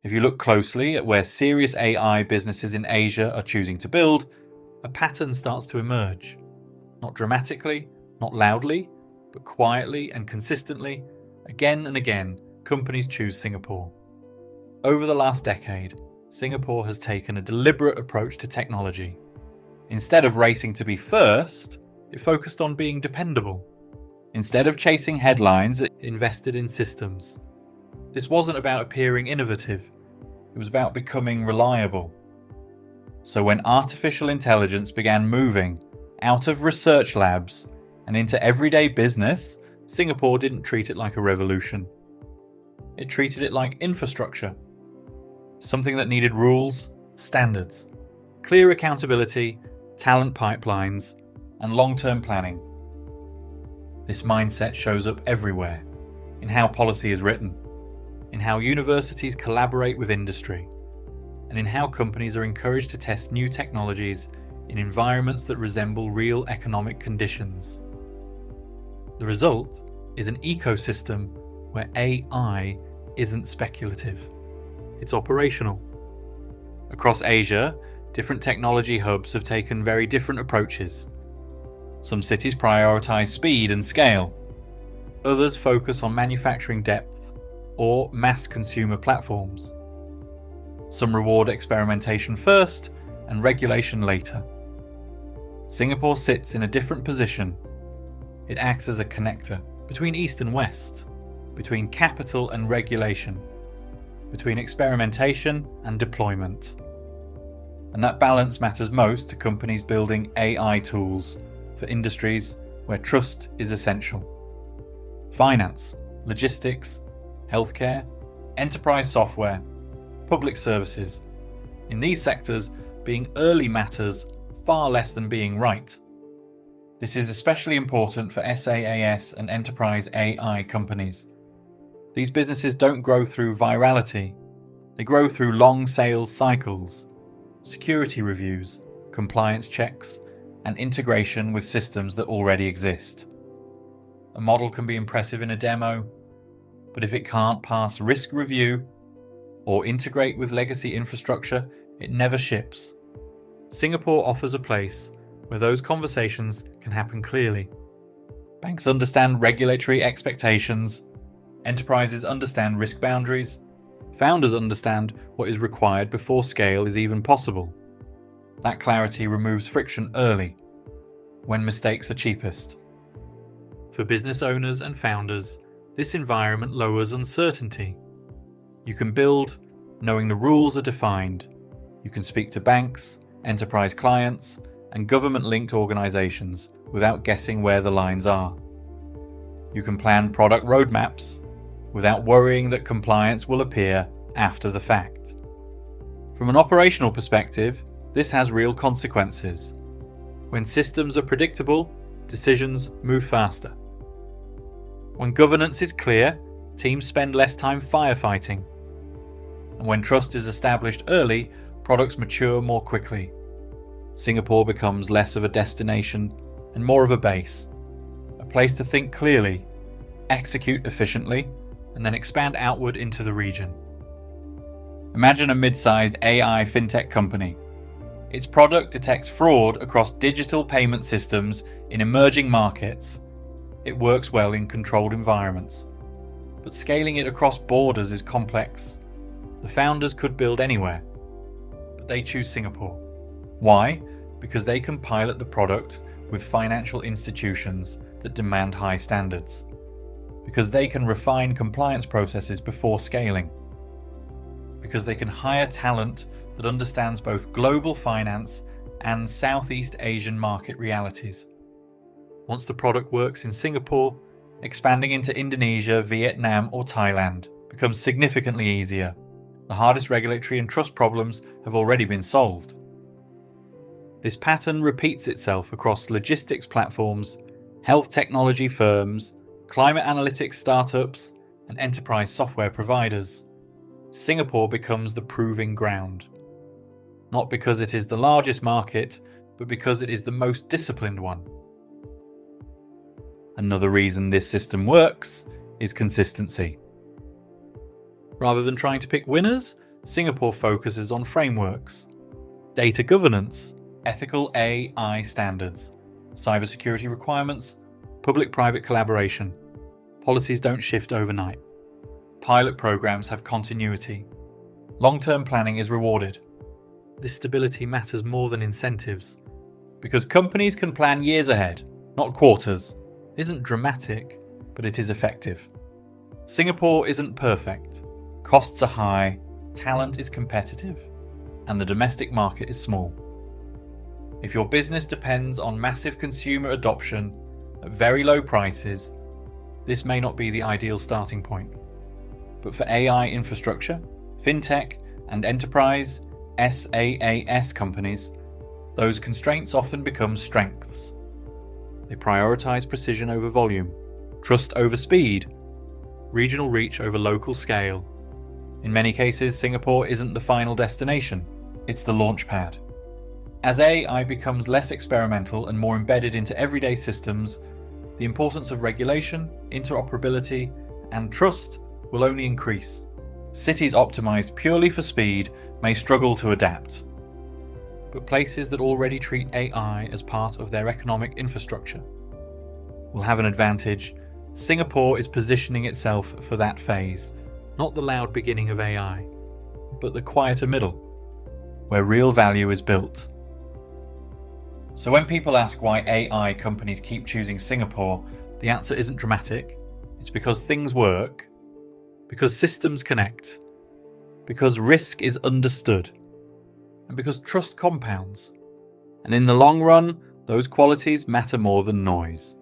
If you look closely at where serious AI businesses in Asia are choosing to build, a pattern starts to emerge. Not dramatically, not loudly, but quietly and consistently, again and again, companies choose Singapore. Over the last decade, Singapore has taken a deliberate approach to technology. Instead of racing to be first, it focused on being dependable. Instead of chasing headlines, it invested in systems. This wasn't about appearing innovative, it was about becoming reliable. So when artificial intelligence began moving out of research labs and into everyday business, Singapore didn't treat it like a revolution. It treated it like infrastructure. Something that needed rules, standards, clear accountability, talent pipelines, and long-term planning. This mindset shows up everywhere, in how policy is written, in how universities collaborate with industry, and in how companies are encouraged to test new technologies in environments that resemble real economic conditions. The result is an ecosystem where AI isn't speculative, it's operational. Across Asia, different technology hubs have taken very different approaches. Some cities prioritize speed and scale. Others focus on manufacturing depth or mass consumer platforms. Some reward experimentation first and regulation later. Singapore sits in a different position. It acts as a connector between East and West, between capital and regulation, between experimentation and deployment. And that balance matters most to companies building AI tools for industries where trust is essential. Finance, logistics, healthcare, enterprise software, public services. In these sectors, being early matters far less than being right. This is especially important for SaaS and enterprise AI companies. These businesses don't grow through virality. They grow through long sales cycles, security reviews, compliance checks, and integration with systems that already exist. A model can be impressive in a demo, but if it can't pass risk review or integrate with legacy infrastructure, it never ships. Singapore offers a place where those conversations can happen clearly. Banks understand regulatory expectations, enterprises understand risk boundaries, founders understand what is required before scale is even possible. That clarity removes friction early, when mistakes are cheapest. For business owners and founders, this environment lowers uncertainty. You can build knowing the rules are defined. You can speak to banks, enterprise clients, and government-linked organizations without guessing where the lines are. You can plan product roadmaps without worrying that compliance will appear after the fact. From an operational perspective, this has real consequences. When systems are predictable, decisions move faster. When governance is clear, teams spend less time firefighting. And when trust is established early, products mature more quickly. Singapore becomes less of a destination and more of a base, a place to think clearly, execute efficiently, and then expand outward into the region. Imagine a mid-sized AI fintech company. Its product detects fraud across digital payment systems in emerging markets. It works well in controlled environments. But scaling it across borders is complex. The founders could build anywhere, but they choose Singapore. Why? Because they can pilot the product with financial institutions that demand high standards. Because they can refine compliance processes before scaling. Because they can hire talent that understands both global finance and Southeast Asian market realities. Once the product works in Singapore, expanding into Indonesia, Vietnam, or Thailand becomes significantly easier. The hardest regulatory and trust problems have already been solved. This pattern repeats itself across logistics platforms, health technology firms, climate analytics startups, and enterprise software providers. Singapore becomes the proving ground. Not because it is the largest market, but because it is the most disciplined one. Another reason this system works is consistency. Rather than trying to pick winners, Singapore focuses on frameworks, data governance, ethical AI standards, cybersecurity requirements, public-private collaboration. Policies don't shift overnight. Pilot programs have continuity. Long-term planning is rewarded. This stability matters more than incentives, because companies can plan years ahead, not quarters. It isn't dramatic, but it is effective. Singapore isn't perfect. Costs are high, talent is competitive, and the domestic market is small. If your business depends on massive consumer adoption at very low prices, this may not be the ideal starting point. But for AI infrastructure, fintech, and enterprise SaaS companies, those constraints often become strengths. They prioritize precision over volume, trust over speed, regional reach over local scale. In many cases, Singapore isn't the final destination, it's the launch pad. As AI becomes less experimental and more embedded into everyday systems, the importance of regulation, interoperability, and trust will only increase. Cities optimized purely for speed may struggle to adapt, but places that already treat AI as part of their economic infrastructure will have an advantage. Singapore is positioning itself for that phase, not the loud beginning of AI, but the quieter middle, where real value is built. So when people ask why AI companies keep choosing Singapore, the answer isn't dramatic. It's because things work, because systems connect, because risk is understood, and because trust compounds. And in the long run, those qualities matter more than noise.